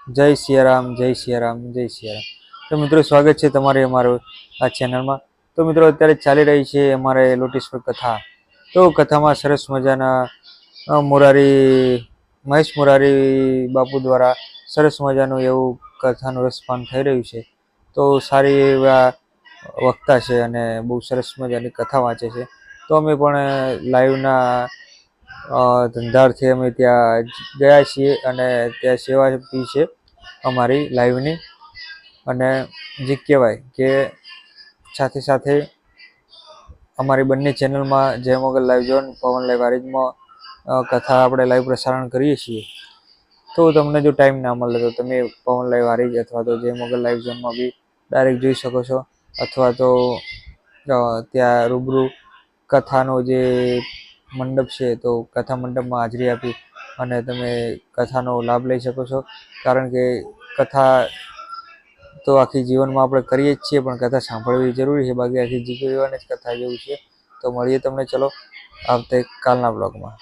જય સિયારામ, જય સિયારામ, જય સિયારામ. તો મિત્રો, સ્વાગત છે તમારે અમારું આ ચેનલમાં. તો મિત્રો, અત્યારે ચાલી રહી છે અમારે લોટેશ્વર કથા. તો કથામાં સરસ મજાના મહેશ મોરારી બાપુ દ્વારા સરસ મજાનું એવું કથાનું રસપાન થઈ રહ્યું છે. તો સારી એવા વક્તા છે અને બહુ સરસ મજાની કથા વાંચે છે. તો અમે પણ લાઈવના ધંધાર્થે અમે ત્યાં ગયા છીએ અને ત્યાં સેવા બી છે અમારી લાઈવની. અને જે કહેવાય કે સાથે સાથે અમારી બંને ચેનલમાં જય મોગલ લાઈવ ઝોન, પવન લાઈવ વારિજમાં કથા આપણે લાઈવ પ્રસારણ કરીએ છીએ. તો તમને જો ટાઈમ ના મળે તો તમે પવન લાઈવ વારિજ અથવા તો જય મોગલ લાઈવ ઝોનમાં બી ડાયરેક્ટ જોઈ શકો છો, અથવા તો ત્યાં રૂબરૂ કથાનો જે મંડપ છે તો કથા મંડપમાં હાજરી આપી અને તમે કથાનો લાભ લઈ શકો છો. કારણ કે કથા તો આખી જીવનમાં આપણે કરીએ જ છીએ, પણ કથા સાંભળવી જરૂરી છે. બાકી આખી જીવન જ કથા જેવું છે. તો મળીએ તમને ચલો આવતે કાલના બ્લોગમાં.